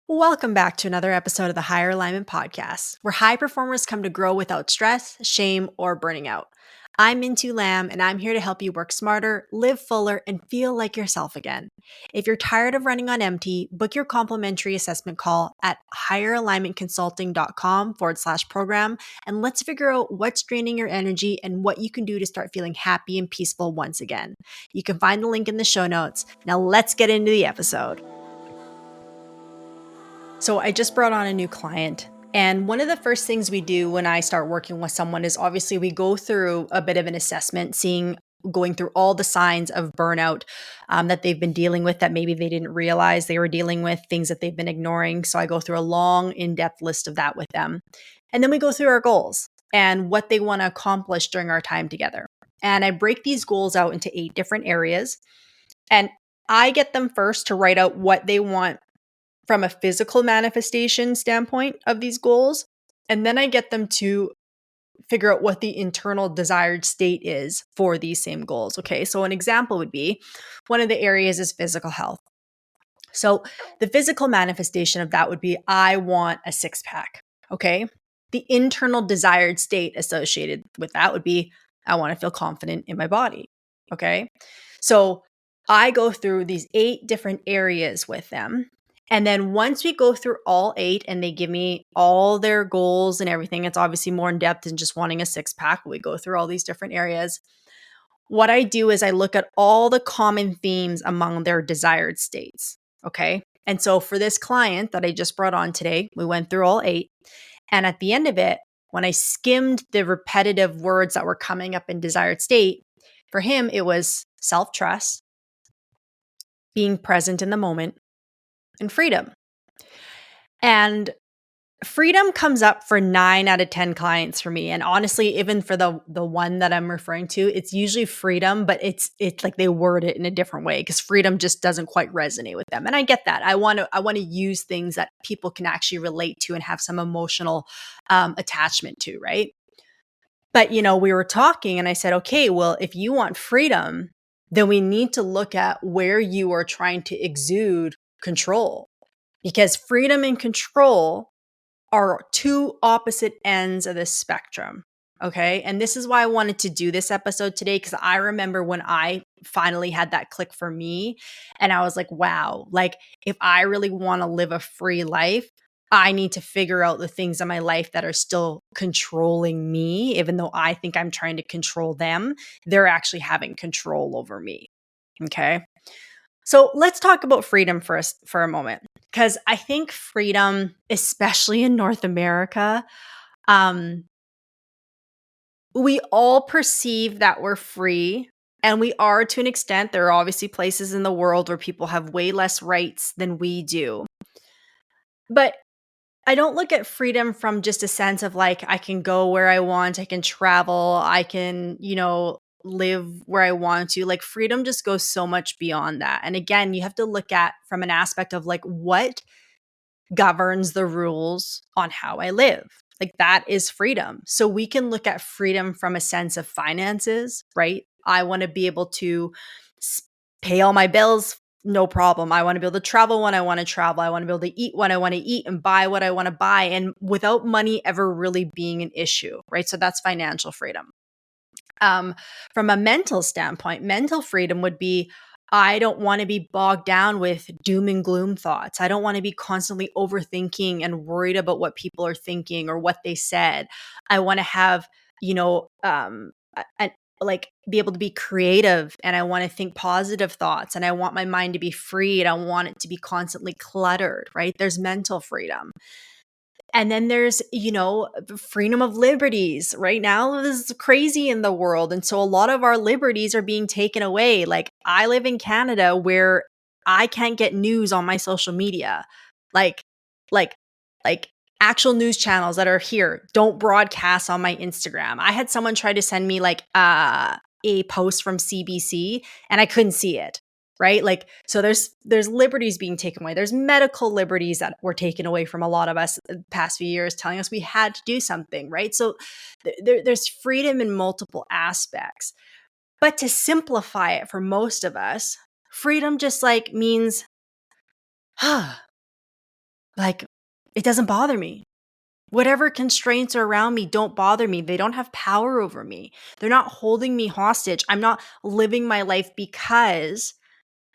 Welcome back to another episode of the Higher Alignment Podcast, where high performers come to grow without stress, shame, or burning out. I'm Minh-Thu Lam, and I'm here to help you work smarter, live fuller, and feel like yourself again. If you're tired of running on empty, book your complimentary assessment call at higheralignmentconsulting.com/program, and let's figure out what's draining your energy and what you can do to start feeling happy and peaceful once again. You can find the link in the show notes. Now let's get into the episode. So I just brought on a new client. And one of the first things we do when I start working with someone is obviously we go through a bit of an assessment, going through all the signs of burnout that they've been dealing with that maybe they didn't realize they were dealing with, things that they've been ignoring. So I go through a long, in-depth list of that with them. And then we go through our goals and what they want to accomplish during our time together. And I break these goals out into 8 different areas. And I get them first to write out what they want from a physical manifestation standpoint of these goals. And then I get them to figure out what the internal desired state is for these same goals. Okay. So an example would be one of the areas is physical health. So the physical manifestation of that would be, I want a 6-pack. Okay. The internal desired state associated with that would be, I want to feel confident in my body. Okay. So I go through these 8 different areas with them. And then once we go through all 8 and they give me all their goals and everything, it's obviously more in depth than just wanting a 6-pack. We go through all these different areas. What I do is I look at all the common themes among their desired states. Okay. And so for this client that I just brought on today, we went through all 8. And at the end of it, when I skimmed the repetitive words that were coming up in desired state, for him, it was self-trust, being present in the moment, and freedom. And freedom comes up for 9 out of 10 clients for me. And honestly, even for the one that I'm referring to, it's usually freedom, but it's like they word it in a different way because freedom just doesn't quite resonate with them. And I get that. I want to use things that people can actually relate to and have some emotional attachment to, right? But we were talking and I said, okay, well, if you want freedom, then we need to look at where you are trying to exude control. Because freedom and control are 2 opposite ends of the spectrum. Okay. And this is why I wanted to do this episode today, because I remember when I finally had that click for me and I was like, wow, like if I really want to live a free life, I need to figure out the things in my life that are still controlling me. Even though I think I'm trying to control them, they're actually having control over me. Okay. So let's talk about freedom for a moment, because I think freedom, especially in North America, um, we all perceive that we're free, and we are to an extent. There are obviously places in the world where people have way less rights than we do. But I don't look at freedom from just a sense of like, I can go where I want, I can travel, I can, live where I want to. Like freedom just goes so much beyond that. And again, you have to look at from an aspect of like, what governs the rules on how I live? Like that is freedom. So we can look at freedom from a sense of finances, right? I want to be able to pay all my bills, no problem. I want to be able to travel when I want to travel. I want to be able to eat when I want to eat and buy what I want to buy, and without money ever really being an issue, right? So that's financial freedom. From a mental standpoint, mental freedom would be, I don't want to be bogged down with doom and gloom thoughts. I don't want to be constantly overthinking and worried about what people are thinking or what they said. I want to have, like be able to be creative, and I want to think positive thoughts, and I want my mind to be free, and I want it to be constantly cluttered, right? There's mental freedom. And then there's, freedom of liberties. Right now, this is crazy in the world. And so a lot of our liberties are being taken away. Like I live in Canada where I can't get news on my social media. Like, like, like actual news channels that are here don't broadcast on my Instagram. I had someone try to send me like a post from CBC and I couldn't see it. Right? Like, so there's liberties being taken away. There's medical liberties that were taken away from a lot of us the past few years, telling us we had to do something, right? So there's freedom in multiple aspects. But to simplify it for most of us, freedom just like means, Like, it doesn't bother me. Whatever constraints are around me don't bother me. They don't have power over me. They're not holding me hostage. I'm not living my life because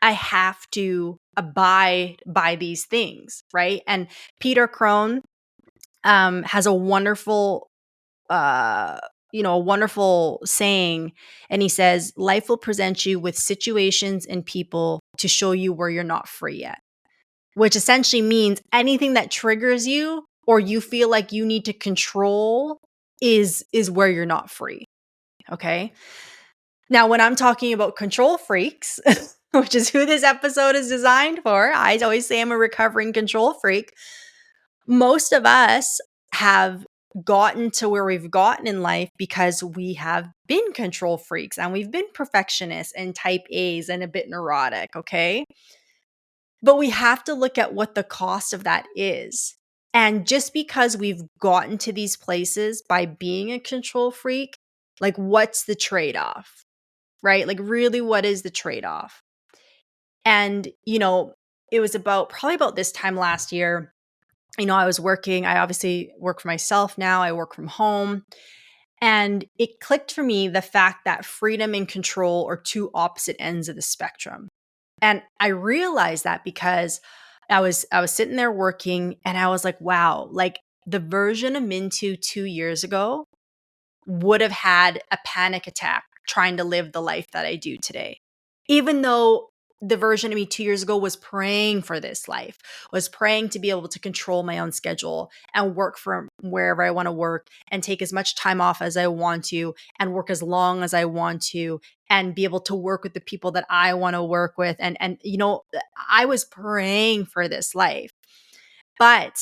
I have to abide by these things, right? And Peter Crone has a wonderful, uh, a wonderful saying, and he says, "Life will present you with situations and people to show you where you're not free yet." Which essentially means anything that triggers you or you feel like you need to control is where you're not free. Okay. Now, when I'm talking about control freaks, which is who this episode is designed for, I always say I'm a recovering control freak. Most of us have gotten to where we've gotten in life because we have been control freaks and we've been perfectionists and type A's and a bit neurotic. Okay. But we have to look at what the cost of that is. And just because we've gotten to these places by being a control freak, like what's the trade off, right? Like, really, what is the trade off? And, it was probably about this time last year. I was working. I obviously work for myself now, I work from home. And it clicked for me the fact that freedom and control are two opposite ends of the spectrum. And I realized that because I was sitting there working and I was like, wow, like the version of Minh-Thu 2 years ago would have had a panic attack trying to live the life that I do today. Even though the version of me 2 years ago was praying for this life, was praying to be able to control my own schedule and work from wherever I want to work and take as much time off as I want to and work as long as I want to and be able to work with the people that I want to work with. And I was praying for this life. But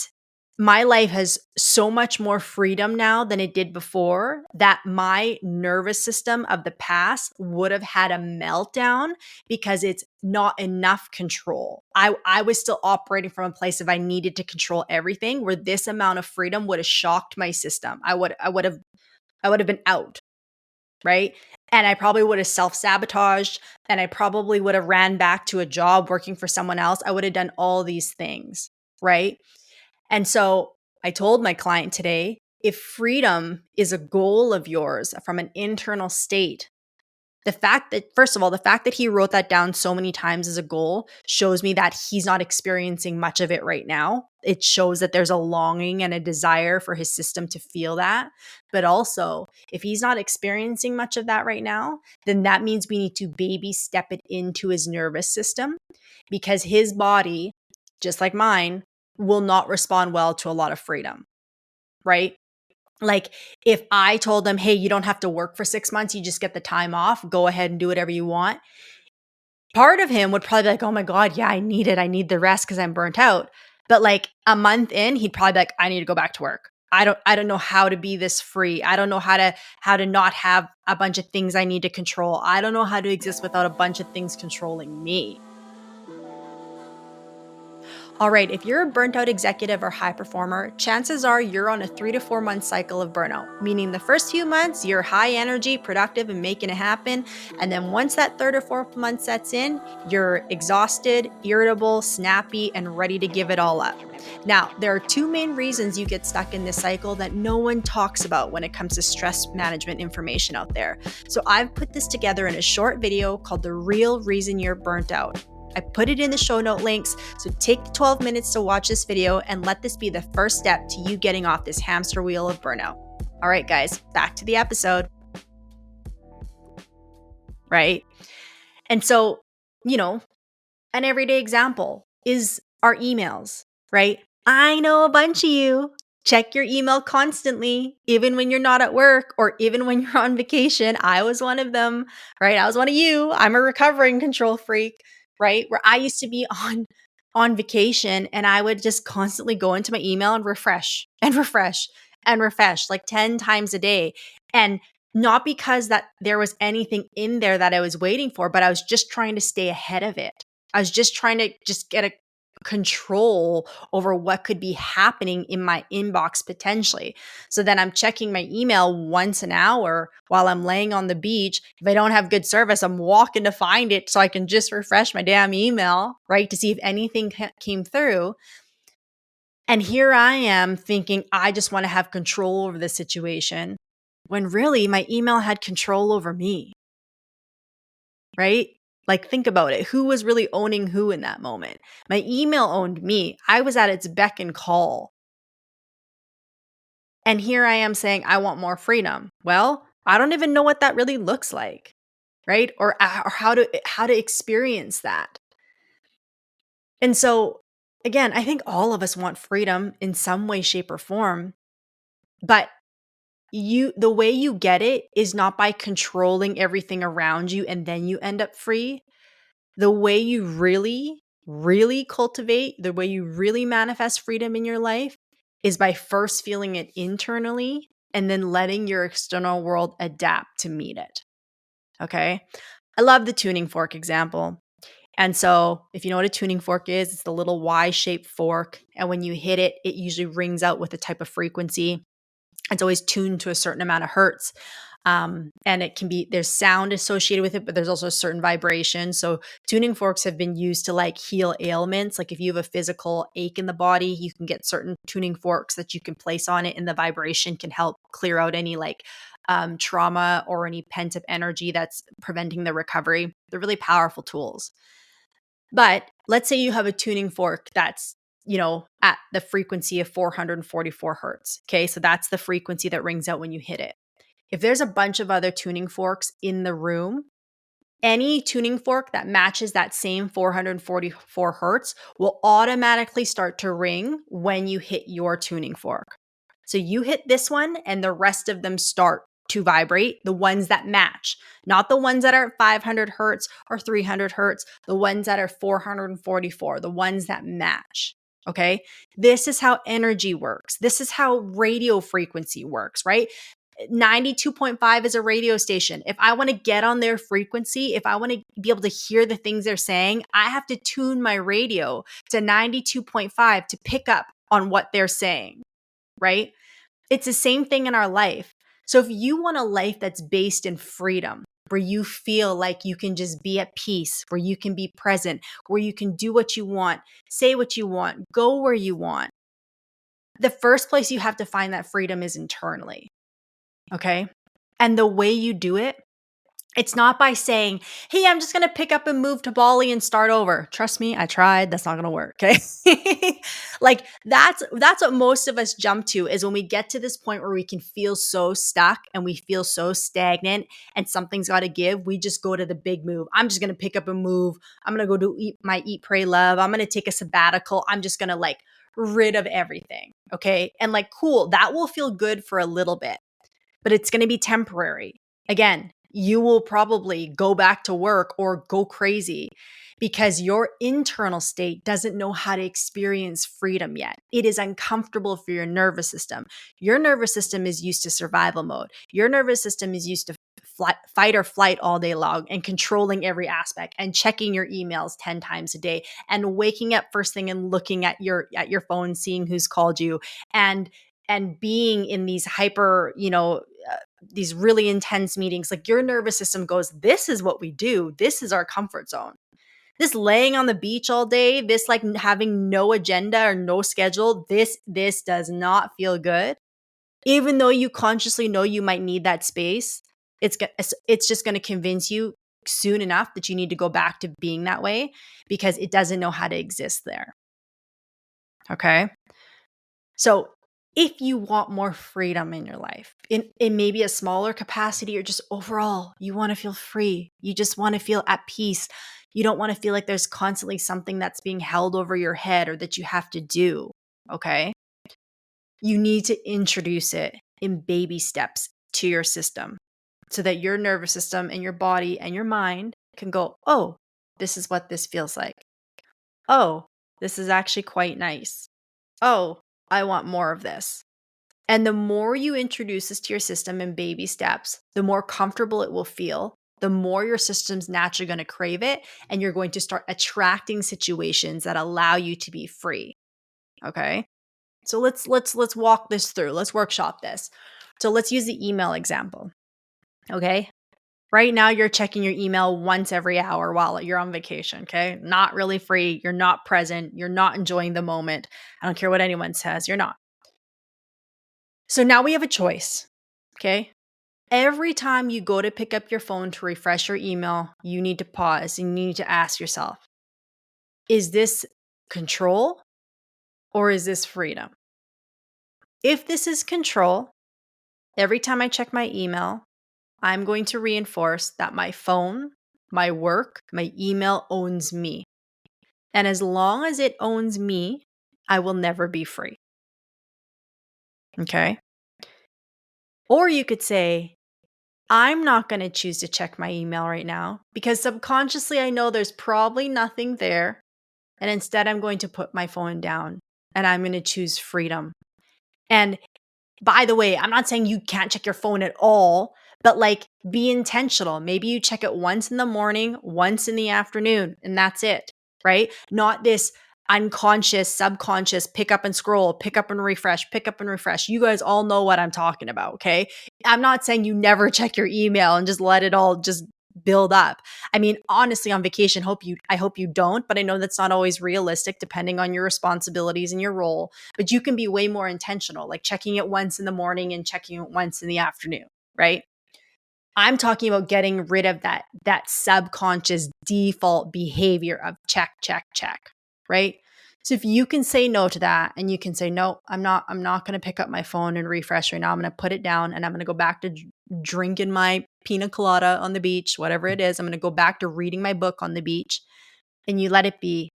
my life has so much more freedom now than it did before that my nervous system of the past would have had a meltdown because it's not enough control. I was still operating from a place of I needed to control everything, where this amount of freedom would have shocked my system. I would have been out, right? And I probably would have self-sabotaged, and I probably would have ran back to a job working for someone else. I would have done all these things, right? And so I told my client today, if freedom is a goal of yours from an internal state, first of all, the fact that he wrote that down so many times as a goal shows me that he's not experiencing much of it right now. It shows that there's a longing and a desire for his system to feel that. But also, if he's not experiencing much of that right now, then that means we need to baby step it into his nervous system, because his body, just like mine, will not respond well to a lot of freedom, right? Like, if I told them, hey, you don't have to work for 6 months, you just get the time off, go ahead and do whatever you want. Part of him would probably be like, oh my God, yeah, I need it. I need the rest because I'm burnt out. But like a month in, he'd probably be like, I need to go back to work. I don't know how to be this free. I don't know how to not have a bunch of things I need to control. I don't know how to exist without a bunch of things controlling me. All right, if you're a burnt out executive or high performer, chances are you're on a 3 to 4 month cycle of burnout, meaning the first few months you're high energy, productive, and making it happen. And then once that third or fourth month sets in, you're exhausted, irritable, snappy, and ready to give it all up. Now, there are two main reasons you get stuck in this cycle that no one talks about when it comes to stress management information out there. So I've put this together in a short video called The Real Reason You're Burnt Out. I put it in the show note links, so take 12 minutes to watch this video and let this be the first step to you getting off this hamster wheel of burnout. All right, guys, back to the episode. Right? And so, an everyday example is our emails, right? I know a bunch of you check your email constantly, even when you're not at work or even when you're on vacation. I was one of them, right? I was one of you. I'm a recovering control freak, right? Where I used to be on vacation and I would just constantly go into my email and refresh and refresh and refresh like 10 times a day. And not because that there was anything in there that I was waiting for, but I was just trying to stay ahead of it. I was just trying to just get a control over what could be happening in my inbox potentially. So then I'm checking my email once an hour while I'm laying on the beach. If I don't have good service, I'm walking to find it so I can just refresh my damn email, right? To see if anything came through. And here I am thinking I just want to have control over the situation when really my email had control over me, right? Like, think about it. Who was really owning who in that moment? My email owned me. I was at its beck and call. And here I am saying, I want more freedom. Well, I don't even know what that really looks like, right? Or how to experience that. And so, again, I think all of us want freedom in some way, shape, or form. But the way you get it is not by controlling everything around you and then you end up free. The way you really, really cultivate, the way you really manifest freedom in your life is by first feeling it internally and then letting your external world adapt to meet it. Okay. I love the tuning fork example. And so, if you know what a tuning fork is, it's the little Y shaped fork. And when you hit it, it usually rings out with a type of frequency. It's always tuned to a certain amount of hertz. And it can be, there's sound associated with it, but there's also a certain vibration. So tuning forks have been used to like heal ailments. Like if you have a physical ache in the body, you can get certain tuning forks that you can place on it, and the vibration can help clear out any like trauma or any pent up energy that's preventing the recovery. They're really powerful tools. But let's say you have a tuning fork that's, at the frequency of 444 hertz. Okay. So that's the frequency that rings out when you hit it. If there's a bunch of other tuning forks in the room, any tuning fork that matches that same 444 hertz will automatically start to ring when you hit your tuning fork. So you hit this one and the rest of them start to vibrate, the ones that match, not the ones that are at 500 hertz or 300 hertz, the ones that are 444, the ones that match. Okay. This is how energy works. This is how radio frequency works, right? 92.5 is a radio station. If I want to get on their frequency, if I want to be able to hear the things they're saying, I have to tune my radio to 92.5 to pick up on what they're saying, right? It's the same thing in our life. So if you want a life that's based in freedom, where you feel like you can just be at peace, where you can be present, where you can do what you want, say what you want, go where you want, the first place you have to find that freedom is internally. Okay. And the way you do it, it's not by saying, hey, I'm just going to pick up and move to Bali and start over. Trust me, I tried. That's not going to work. Okay. Like that's what most of us jump to, is when we get to this point where we can feel so stuck and we feel so stagnant and something's got to give. We just go to the big move. I'm just going to pick up and move. I'm going to go do eat, pray, love. I'm going to take a sabbatical. I'm just going to like rid of everything. Okay. And like, cool. That will feel good for a little bit, but it's going to be temporary. Again, you will probably go back to work or go crazy because your internal state doesn't know how to experience freedom yet. It is uncomfortable for your nervous system. Your nervous system is used to survival mode. Your nervous system is used to fight or flight all day long and controlling every aspect and checking your emails 10 times a day and waking up first thing and looking at your phone, seeing who's called you, and being in these hyper, these really intense meetings. Like your nervous system goes, this is what we do. This is our comfort zone. This laying on the beach all day, this like having no agenda or no schedule, this does not feel good. Even though you consciously know you might need that space, it's just going to convince you soon enough that you need to go back to being that way because it doesn't know how to exist there. Okay? So if you want more freedom in your life, in maybe a smaller capacity or just overall, you want to feel free. You just want to feel at peace. You don't want to feel like there's constantly something that's being held over your head or that you have to do. Okay. You need to introduce it in baby steps to your system so that your nervous system and your body and your mind can go, oh, this is what this feels like. Oh, this is actually quite nice. Oh, I want more of this. And the more you introduce this to your system in baby steps, the more comfortable it will feel, the more your system's naturally going to crave it, and you're going to start attracting situations that allow you to be free. Okay? So let's walk this through. Let's workshop this. So let's use the email example. Okay? Right now, you're checking your email once every hour while you're on vacation, okay? Not really free. You're not present. You're not enjoying the moment. I don't care what anyone says, you're not. So now we have a choice, okay? Every time you go to pick up your phone to refresh your email, you need to pause and you need to ask yourself, is this control or is this freedom? If this is control, every time I check my email, I'm going to reinforce that my phone, my work, my email owns me. And as long as it owns me, I will never be free. Okay. Or you could say, I'm not going to choose to check my email right now because subconsciously I know there's probably nothing there. And instead, I'm going to put my phone down and I'm going to choose freedom. And by the way, I'm not saying you can't check your phone at all, but like be intentional. Maybe you check it once in the morning, once in the afternoon, and that's it, right? Not this unconscious, subconscious pick up and scroll, pick up and refresh, pick up and refresh. You guys all know what I'm talking about, okay? I'm not saying you never check your email and just let it all just build up. I mean, honestly, on vacation, I hope you don't, but I know that's not always realistic depending on your responsibilities and your role. But you can be way more intentional, like checking it once in the morning and checking it once in the afternoon, right? I'm talking about getting rid of that subconscious default behavior of check, check, check, right? So if you can say no to that and you can say, no, I'm not going to pick up my phone and refresh right now. I'm going to put it down and I'm going to go back to drinking my pina colada on the beach, whatever it is. I'm going to go back to reading my book on the beach and you let it be.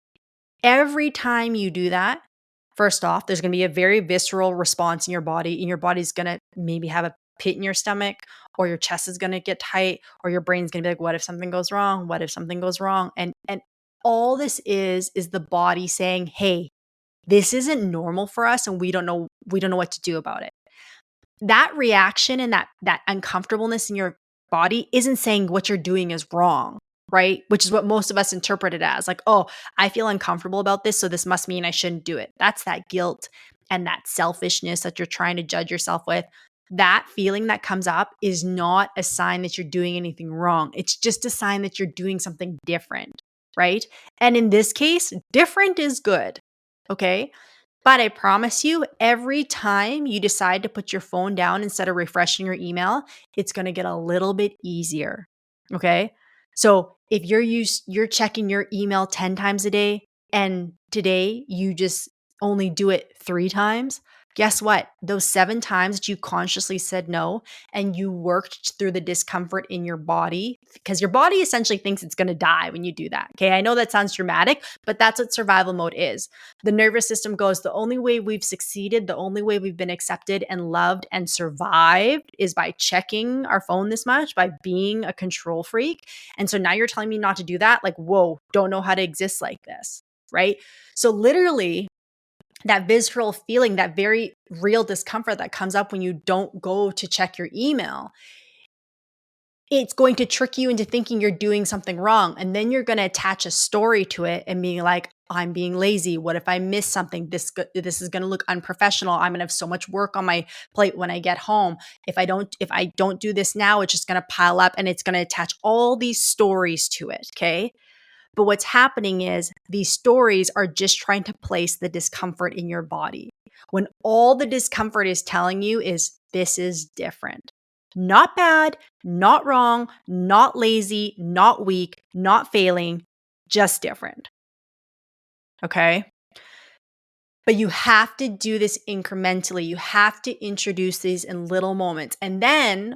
Every time you do that, first off, there's going to be a very visceral response in your body, and your body's going to maybe have a pit in your stomach, or your chest is going to get tight, or your brain's going to be like, what if something goes wrong? What if something goes wrong? And all this is the body saying, hey, this isn't normal for us and we don't know what to do about it. That reaction and that uncomfortableness in your body isn't saying what you're doing is wrong, right? Which is what most of us interpret it as, like, oh, I feel uncomfortable about this, so this must mean I shouldn't do it. That's that guilt and that selfishness that you're trying to judge yourself with. That feeling that comes up is not a sign that you're doing anything wrong. It's just a sign that you're doing something different, right? And in this case, different is good. Okay. But I promise you, every time you decide to put your phone down instead of refreshing your email, it's going to get a little bit easier. Okay. So if you're checking your email 10 times a day and today you just only do it 3 times, guess what? Those 7 times that you consciously said no and you worked through the discomfort in your body, because your body essentially thinks it's going to die when you do that. Okay. I know that sounds dramatic, but that's what survival mode is. The nervous system goes, the only way we've succeeded, the only way we've been accepted and loved and survived is by checking our phone this much, by being a control freak. And so now you're telling me not to do that? Like, whoa, don't know how to exist like this, right? So literally, that visceral feeling, that very real discomfort that comes up when you don't go to check your email, it's going to trick you into thinking you're doing something wrong. And then you're going to attach a story to it and being like, I'm being lazy. What if I miss something? This is going to look unprofessional. I'm going to have so much work on my plate when I get home. If I don't do this now, it's just going to pile up and it's going to attach all these stories to it. Okay. But what's happening is these stories are just trying to place the discomfort in your body, when all the discomfort is telling you is this is different. Not bad, not wrong, not lazy, not weak, not failing, just different. Okay. But you have to do this incrementally. You have to introduce these in little moments. And then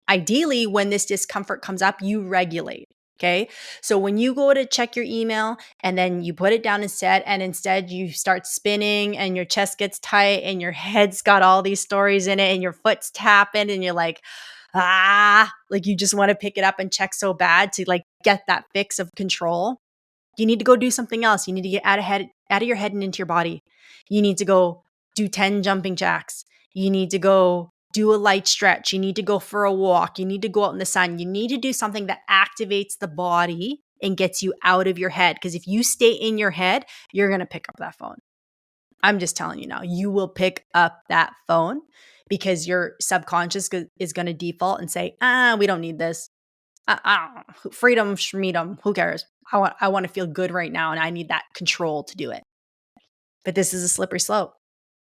ideally, when this discomfort comes up, you regulate. Okay. So when you go to check your email and then you put it down instead, and instead you start spinning and your chest gets tight and your head's got all these stories in it and your foot's tapping and you're like, like you just want to pick it up and check so bad to like get that fix of control. You need to go do something else. You need to get out of your head and into your body. You need to go do 10 jumping jacks. You need to go do a light stretch. You need to go for a walk. You need to go out in the sun. You need to do something that activates the body and gets you out of your head. Because if you stay in your head, you're going to pick up that phone. I'm just telling you now, you will pick up that phone because your subconscious is going to default and say, we don't need this. I don't know. Freedom, schmeedom, who cares? I want to feel good right now and I need that control to do it. But this is a slippery slope.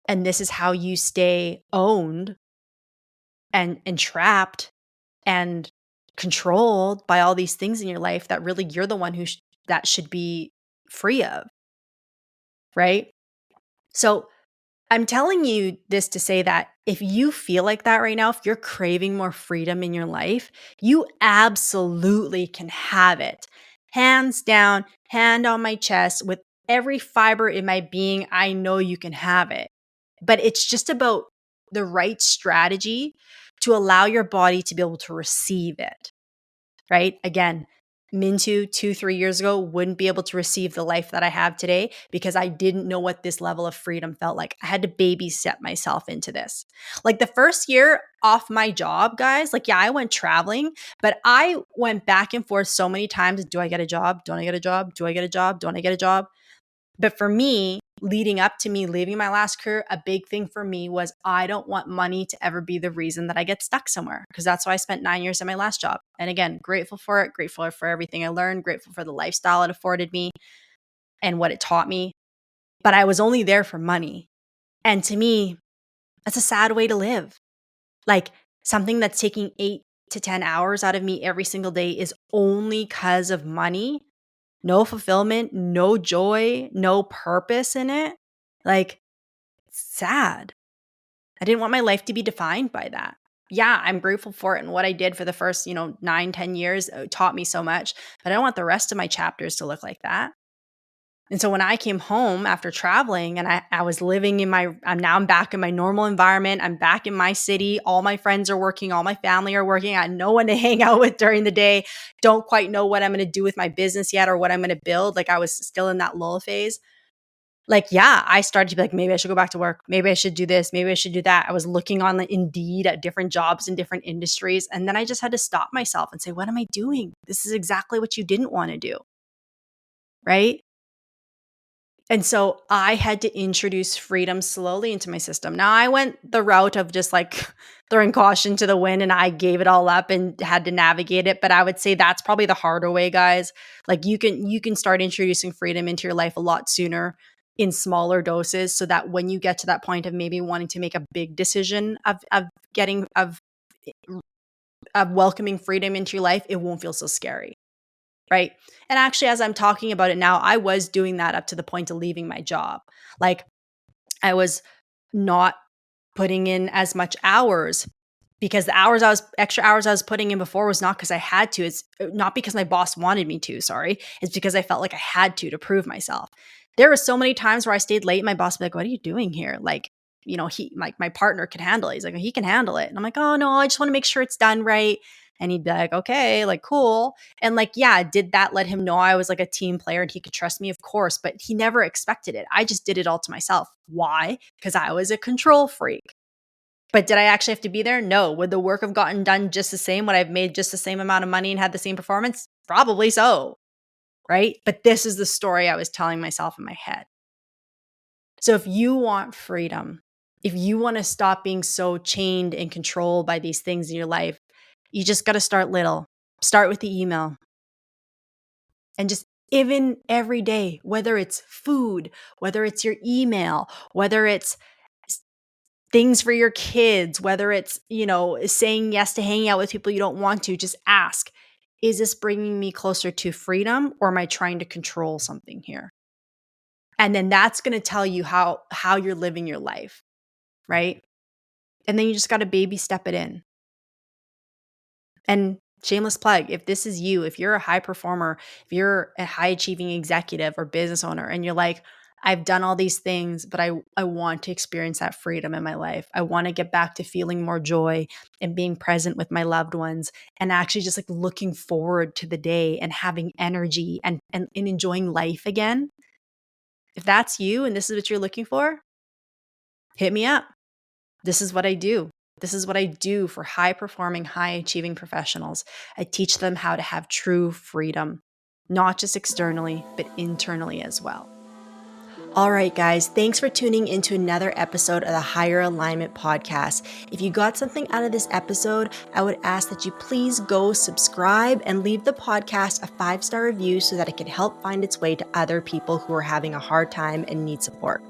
And this is how you stay owned and trapped and controlled by all these things in your life that really you're the one that should be free of, right? So I'm telling you this to say that if you feel like that right now, if you're craving more freedom in your life, you absolutely can have it. Hands down, hand on my chest, with every fiber in my being, I know you can have it. But it's just about the right strategy to allow your body to be able to receive it, right? Again, Mintu 2, 3 years ago wouldn't be able to receive the life that I have today because I didn't know what this level of freedom felt like. I had to babysit myself into this. Like the first year off my job, guys, like, yeah, I went traveling, but I went back and forth so many times. Do I get a job? Don't I get a job? Do I get a job? Don't I get a job? But for me, leading up to me leaving my last career, a big thing for me was I don't want money to ever be the reason that I get stuck somewhere, because that's why I spent 9 years in my last job. And again, grateful for it, grateful for everything I learned, grateful for the lifestyle it afforded me and what it taught me. But I was only there for money. And to me, that's a sad way to live. Like something that's taking 8 to 10 hours out of me every single day is only because of money. No fulfillment, no joy, no purpose in it. Like, sad. I didn't want my life to be defined by that. Yeah, I'm grateful for it. And what I did for the first, 9, 10 years taught me so much. But I don't want the rest of my chapters to look like that. And so when I came home after traveling and I was living I'm back in my normal environment. I'm back in my city. All my friends are working. All my family are working. I had no one to hang out with during the day. Don't quite know what I'm going to do with my business yet or what I'm going to build. Like I was still in that lull phase. Like, yeah, I started to be like, maybe I should go back to work. Maybe I should do this. Maybe I should do that. I was looking on Indeed at different jobs in different industries. And then I just had to stop myself and say, what am I doing? This is exactly what you didn't want to do. Right. And so I had to introduce freedom slowly into my system. Now I went the route of just like throwing caution to the wind and I gave it all up and had to navigate it. But I would say that's probably the harder way, guys. Like you can start introducing freedom into your life a lot sooner in smaller doses so that when you get to that point of maybe wanting to make a big decision of welcoming freedom into your life, it won't feel so scary. Right. And actually, as I'm talking about it now, I was doing that up to the point of leaving my job. Like I was not putting in as much hours because the extra hours I was putting in before was not because I had to. It's not because my boss wanted me to. Sorry. It's because I felt like I had to prove myself. There were so many times where I stayed late. My boss would be like, what are you doing here? Like, my partner can handle it. He's like, he can handle it. And I'm like, oh no, I just want to make sure it's done right. And he'd be like, okay, like cool. And like, yeah, did that let him know I was like a team player and he could trust me? Of course, but he never expected it. I just did it all to myself. Why? Because I was a control freak. But did I actually have to be there? No. Would the work have gotten done just the same? Would I have made just the same amount of money and had the same performance? Probably so. Right? But this is the story I was telling myself in my head. So if you want freedom, if you want to stop being so chained and controlled by these things in your life, you just got to start little. Start with the email. And just even every day, whether it's food, whether it's your email, whether it's things for your kids, whether it's, saying yes to hanging out with people you don't want to, just ask, is this bringing me closer to freedom or am I trying to control something here? And then that's going to tell you how you're living your life, right? And then you just got to baby step it in. And shameless plug, if this is you, if you're a high performer, if you're a high achieving executive or business owner and you're like, I've done all these things, but I want to experience that freedom in my life. I want to get back to feeling more joy and being present with my loved ones and actually just like looking forward to the day and having energy and enjoying life again. If that's you and this is what you're looking for, hit me up. This is what I do. This is what I do for high performing, high achieving professionals. I teach them how to have true freedom, not just externally, but internally as well. All right, guys, thanks for tuning into another episode of the Higher Alignment Podcast. If you got something out of this episode, I would ask that you please go subscribe and leave the podcast a 5-star review so that it can help find its way to other people who are having a hard time and need support.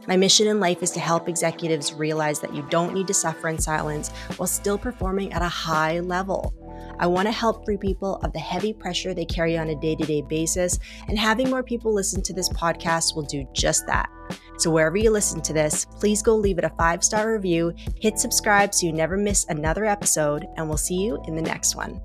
My mission in life is to help executives realize that you don't need to suffer in silence while still performing at a high level. I want to help free people of the heavy pressure they carry on a day-to-day basis, and having more people listen to this podcast will do just that. So wherever you listen to this, please go leave it a 5-star review, hit subscribe so you never miss another episode, and we'll see you in the next one.